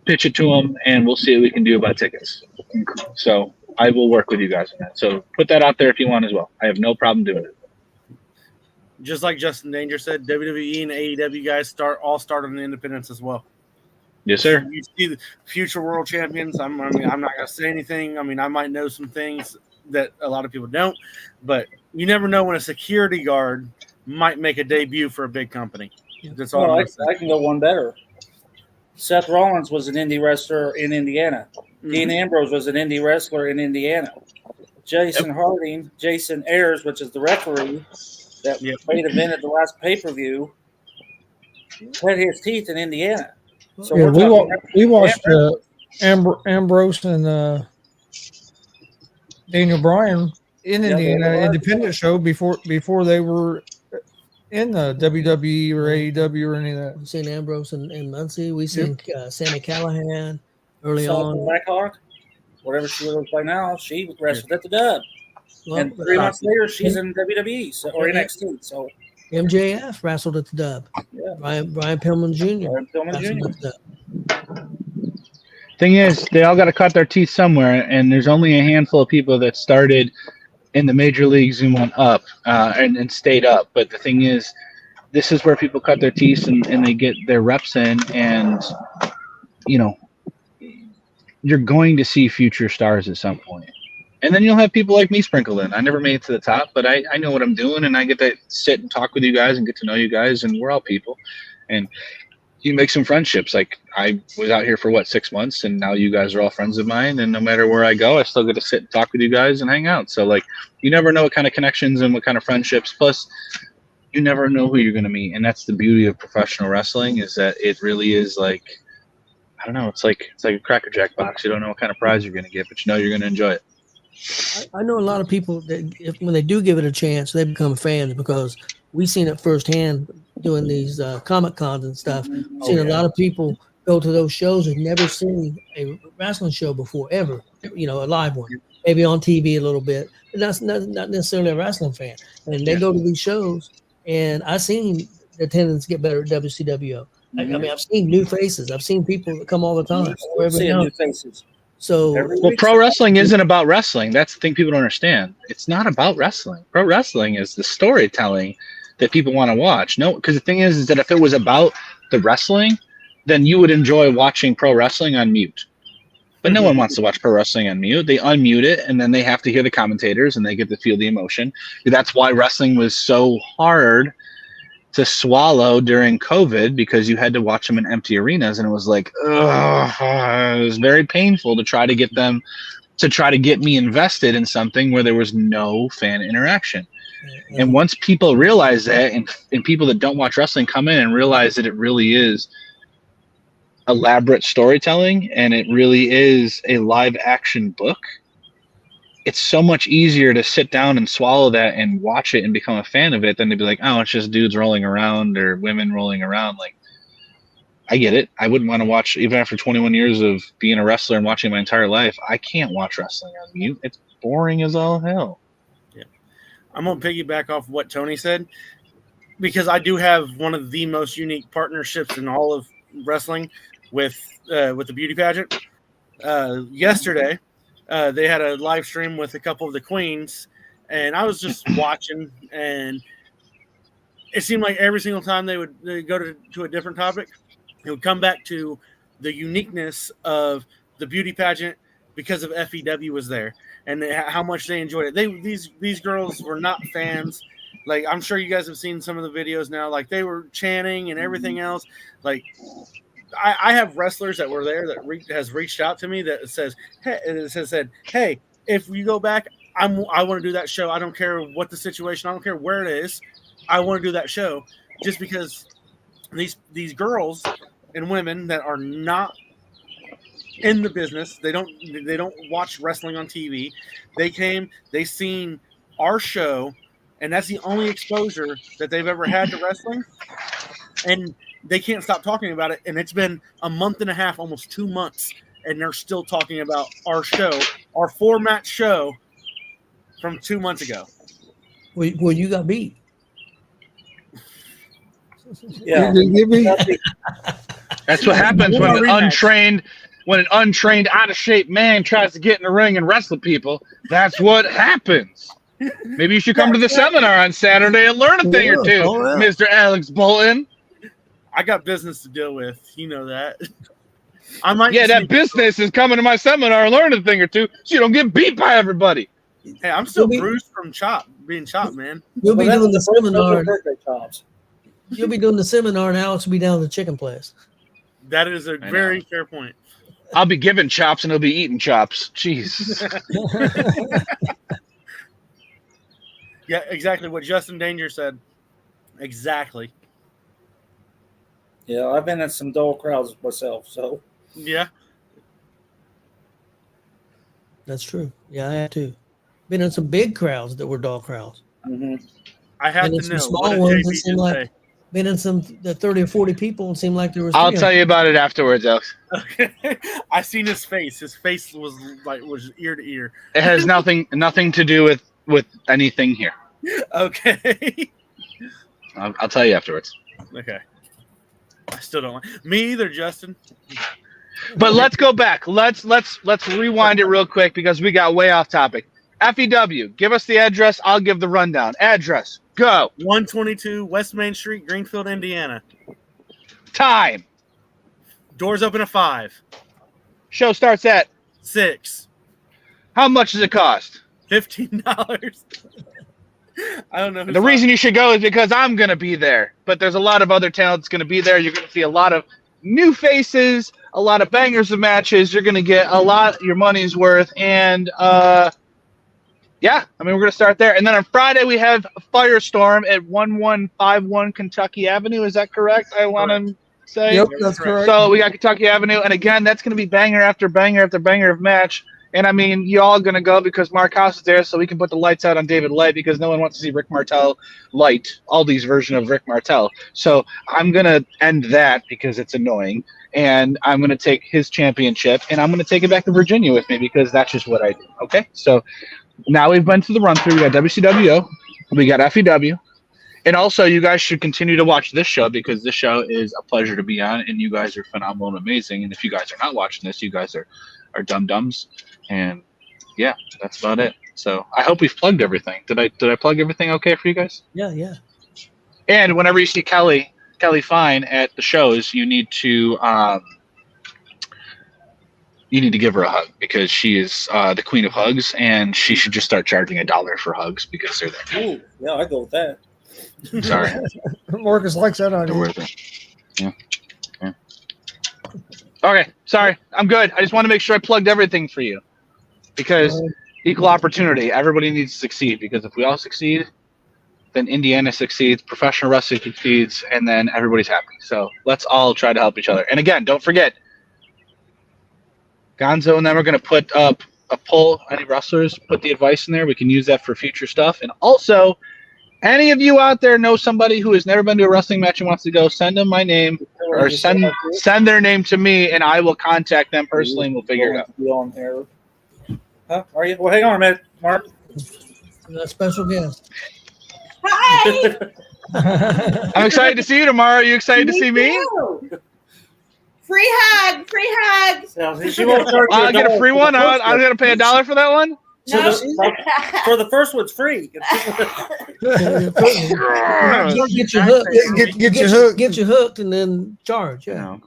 pitch it to them, and we'll see what we can do about tickets. So I will work with you guys on that. So put that out there if you want as well. I have no problem doing it. Just like Justin Danger said, WWE and AEW guys all started in independence as well. Yes, sir. You see the future world champions. I'm not going to say anything. I mean, I might know some things that a lot of people don't, but you never know when a security guard might make a debut for a big company. That's all. Well, I can go one better. Seth Rollins was an indie wrestler in Indiana. Mm-hmm. Dean Ambrose was an indie wrestler in Indiana. Jason Ayers, which is the referee that made a event at the last pay-per-view, had his teeth in Indiana. So Yeah, we watched Ambrose and Daniel Bryan in Indiana independent show before they were in the WWE or AEW or any of that. We've seen Ambrose and Muncie. We've seen Sammy Callahan early on. Blackhawk, whatever she looks like now, she wrestled at the Dub. Well, And 3 months later, she's in WWE or NXT. So MJF wrestled at the Dub. Yeah. Brian Pillman Jr. Pillman wrestled at the Dub. Thing is, they all got to cut their teeth somewhere, and there's only a handful of people that started in the major leagues and went up and stayed up. But the thing is, this is where people cut their teeth and they get their reps in, and you're going to see future stars at some point. And then you'll have people like me sprinkled in. I never made it to the top, but I know what I'm doing, and I get to sit and talk with you guys and get to know you guys, and we're all people. And you make some friendships. Like, I was out here for 6 months, and now you guys are all friends of mine, and no matter where I go, I still get to sit and talk with you guys and hang out. So, like, you never know what kind of connections and what kind of friendships. Plus, you never know who you're going to meet, and that's the beauty of professional wrestling, is that it really is like, I don't know, it's like a Cracker Jack box. You don't know what kind of prize you're going to get, but you know you're going to enjoy it. I know a lot of people that when they do give it a chance, they become fans because we've seen it firsthand doing these Comic Cons and stuff. We've seen a lot of people go to those shows and never seen a wrestling show before, ever, a live one, maybe on TV a little bit, but that's not necessarily a wrestling fan. And they go to these shows, and I've seen the attendance get better at WCWO. I mean, I've seen new faces. I've seen people that come all the time. new faces. So, well, pro wrestling isn't about wrestling. That's the thing people don't understand. It's not about wrestling. Pro wrestling is the storytelling that people want to watch. No, because the thing is that if it was about the wrestling, then you would enjoy watching pro wrestling on mute. But no one wants to watch pro wrestling on mute. They unmute it, and then they have to hear the commentators, and they get to feel the emotion. That's why wrestling was so hard to swallow during COVID, because you had to watch them in empty arenas, and it was like, it was very painful to try to get them to try to get me invested in something where there was no fan interaction. And once people realize that, and people that don't watch wrestling come in and realize that it really is elaborate storytelling and it really is a live action book, it's so much easier to sit down and swallow that and watch it and become a fan of it than to be like, oh, it's just dudes rolling around or women rolling around. Like, I get it. I wouldn't want to watch, even after 21 years of being a wrestler and watching my entire life, I can't watch wrestling on mute. It's boring as all hell. Yeah. I'm going to piggyback off what Tony said, because I do have one of the most unique partnerships in all of wrestling with the beauty pageant. Yesterday, they had a live stream with a couple of the queens, and I was just watching, and it seemed like every single time they would go to a different topic, it would come back to the uniqueness of the beauty pageant because of FEW was there and how much they enjoyed it. These girls were not fans. Like, I'm sure you guys have seen some of the videos now. Like, they were chanting and everything else. Like, I have wrestlers that were there that has reached out to me that says, hey, if you go back, I want to do that show. I don't care what the situation. I don't care where it is. I want to do that show, just because these girls and women that are not in the business, they don't watch wrestling on TV. They came, they seen our show, and that's the only exposure that they've ever had to wrestling. And they can't stop talking about it. And it's been a month and a half, almost 2 months, and they're still talking about our show, our 4-match show from 2 months ago. Well, you got beat. Yeah. That's what happens when an untrained, out of shape man tries to get in the ring and wrestle people. That's what happens. Maybe you should come to the seminar on Saturday and learn a thing or two, Mr. Alex Bolton. I got business to deal with. You know that. That business is coming to my seminar and learn a thing or two so you don't get beat by everybody. Hey, I'm still bruised from being chopped, man. You'll be doing the seminar. Birthday chops. You'll be doing the seminar, and Alex will be down at the chicken place. That is a very fair point. I'll be giving chops and he'll be eating chops. Jeez. Yeah, exactly what Justin Danger said. Exactly. Yeah, I've been in some dull crowds myself, so. Yeah. That's true. Yeah, I have too. Been in some big crowds that were dull crowds. Mm-hmm. I have Been to in know. some small ones that seemed like. Been in some 30 or 40 people and seemed like there was. I'll tell you about it afterwards, Alex. Okay. I seen his face. His face was ear to ear. It has nothing to do with anything here. Okay. I'll tell you afterwards. Okay. I still don't like me either, Justin. But let's go back. Let's rewind it real quick because we got way off topic. FEW, give us the address. I'll give the rundown. Address, go. 122 West Main Street, Greenfield, Indiana. Time. Doors open at 5. Show starts at 6. How much does it cost? $15. I don't know. The reason you should go is because I'm going to be there. But there's a lot of other talent that's going to be there. You're going to see a lot of new faces, a lot of bangers of matches. You're going to get a lot your money's worth. And, yeah, I mean, we're going to start there. And then on Friday, we have Firestorm at 1151 Kentucky Avenue. Is that correct? I want to say. Yep, that's correct. So we got Kentucky Avenue. And, again, that's going to be banger after banger after banger of match. And, I mean, you all going to go because Marc Hauss is there so we can put the lights out on David Light because no one wants to see Rick Martel light, Aldi's version of Rick Martel. So I'm going to end that because it's annoying. And I'm going to take his championship, and I'm going to take it back to Virginia with me because that's just what I do. Okay? So now we've been to the run-through. We got WCWO. We got FEW. And also, you guys should continue to watch this show because this show is a pleasure to be on, and you guys are phenomenal and amazing. And if you guys are not watching this, you guys are dum-dums. And yeah, that's about it. So I hope we've plugged everything. Did I plug everything okay for you guys? Yeah. And whenever you see Kelly Fine at the shows, you need to give her a hug because she is the queen of hugs, and she should just start charging $1 for hugs because they're there. Ooh, yeah, I go with that. Sorry. Marcus likes that They're idea. worth it. Yeah. Okay, sorry. I'm good. I just want to make sure I plugged everything for you. because equal opportunity. Everybody needs to succeed, because if we all succeed, then Indiana succeeds, professional wrestling succeeds, and then everybody's happy. So let's all try to help each other. And again, don't forget, Gonzo and them are going to put up a poll. Any wrestlers, put the advice in there. We can use that for future stuff. And also, any of you out there know somebody who has never been to a wrestling match and wants to go, send them my name, or send their name to me, and I will contact them personally, and we'll figure it out. On there. Huh? Are you? Well, hang on a minute, Mark. A special guest. Hi. I'm excited to see you tomorrow. Are you excited to see me? Too. Free hug. Free hug. She won't charge you I'll get a free one. I'm going to pay $1 for that one. No. For the first one's free. Get you hooked. Get you hooked, and then charge. Yeah.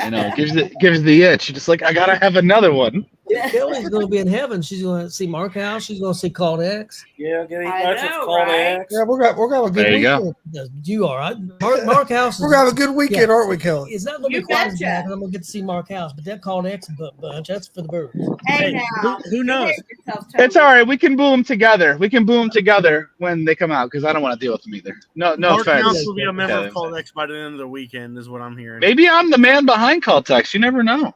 I know. Gives the itch. You're just like, I gotta have another one. Kelly's gonna be in heaven. She's gonna see Mark Hauss. She's gonna see Called X. Yeah, getting I much know, of Called right? X. Yeah, we're gonna have a good There you weekend. go. You are right. Mark Hauss. We're gonna have a good weekend, aren't we, Kelly? It's not gonna be You quite as betcha. bad, 'cause I'm gonna get to see Mark Hauss, but that Called X bunch, that's for the birds. Hey, Hey, now. who knows? Behave yourself, Tony. It's all right. We can boo them together. We can boo them together when they come out, because I don't want to deal with them either. No Mark offense. Hauss will be a member Yeah. of Called X by the end of the weekend, is what I'm hearing. Maybe I'm the man behind Caltex. You never know.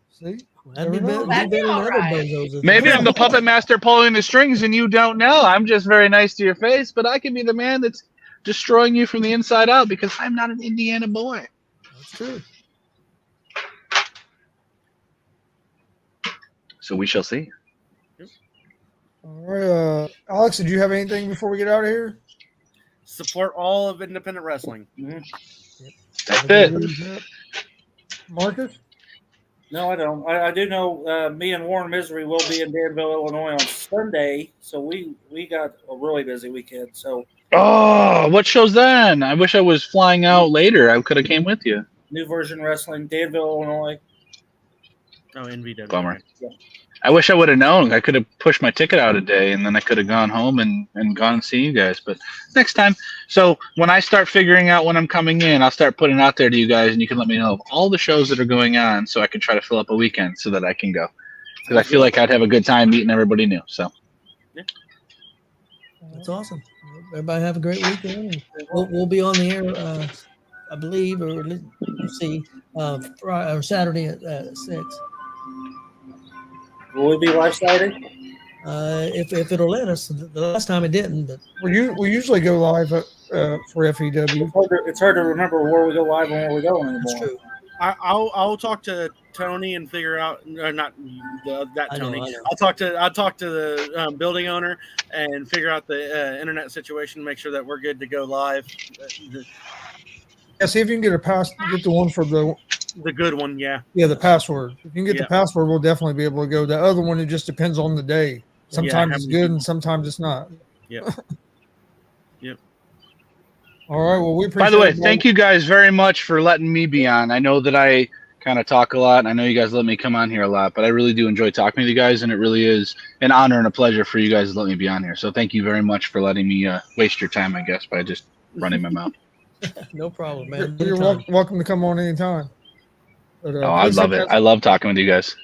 See? That'd be Never know. better, That'd be than all other right. bozos. Maybe I'm the puppet master pulling the strings and you don't know. I'm just very nice to your face, but I can be the man that's destroying you from the inside out, because I'm not an Indiana boy. That's true. So we shall see. All right, Alex, did you have anything before we get out of here? Support all of independent wrestling. That's it. Marcus? No, I don't. I do know me and Warren Misery will be in Danville, Illinois on Sunday, so we got a really busy weekend. So Oh, what show's then? I wish I was flying out later. I could have came with you. New Version Wrestling, Danville, Illinois. Oh, NVW. Bummer. I wish I would have known. I could have pushed my ticket out a day, and then I could have gone home and gone and see you guys. But next time. So when I start figuring out when I'm coming in, I'll start putting it out there to you guys, and you can let me know of all the shows that are going on, so I can try to fill up a weekend so that I can go. Because I feel like I'd have a good time meeting everybody new. So That's awesome. Everybody have a great weekend. We'll be on the air, I believe, or let's see, Friday or Saturday at 6. Will we be live Saturday? If it'll let us. The last time it didn't, but We usually go live for FEW. It's hard to remember where we go live and where we go anymore. it's true. I'll talk to Tony and figure out not that I know, Tony. I know. I'll talk to the building owner and figure out the internet situation. Make sure that we're good to go live. Yeah, see if you can get get the one for the good one, yeah. the password. If you can get Yeah. the password, we'll definitely be able to go. The other one, it just depends on the day. Sometimes how it's many good people. and sometimes it's not. Yep. Yep. All right. Well, we appreciate by the way, it. thank you guys very much for letting me be on. I know that I kind of talk a lot, and I know you guys let me come on here a lot, but I really do enjoy talking to you guys, and it really is an honor and a pleasure for you guys to let me be on here. So thank you very much for letting me waste your time, I guess, by just running my mouth. No problem, man. You're welcome to come on anytime. But, Oh, I please love hit it. that- I love talking with you guys.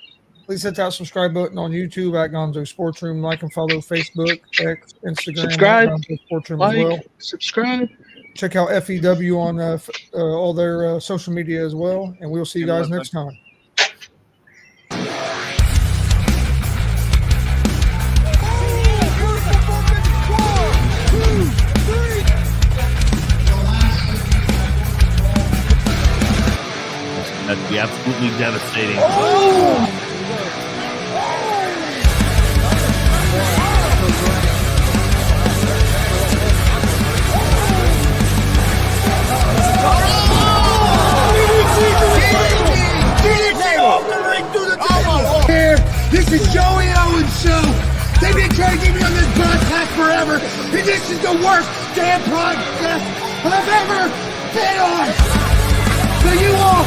Please hit that subscribe button on YouTube at Gonzo Sports Room. Like and follow Facebook, X, Instagram, Subscribe, at Gonzo Sports Room as well. Like, subscribe. Check out FEW on all their social media as well. And we'll see you guys next time. That'd be absolutely devastating. Here, this is Joey Owens Show. They've been trying to get me on this broadcast forever, and this is the worst damn broadcast I've ever been on. So you all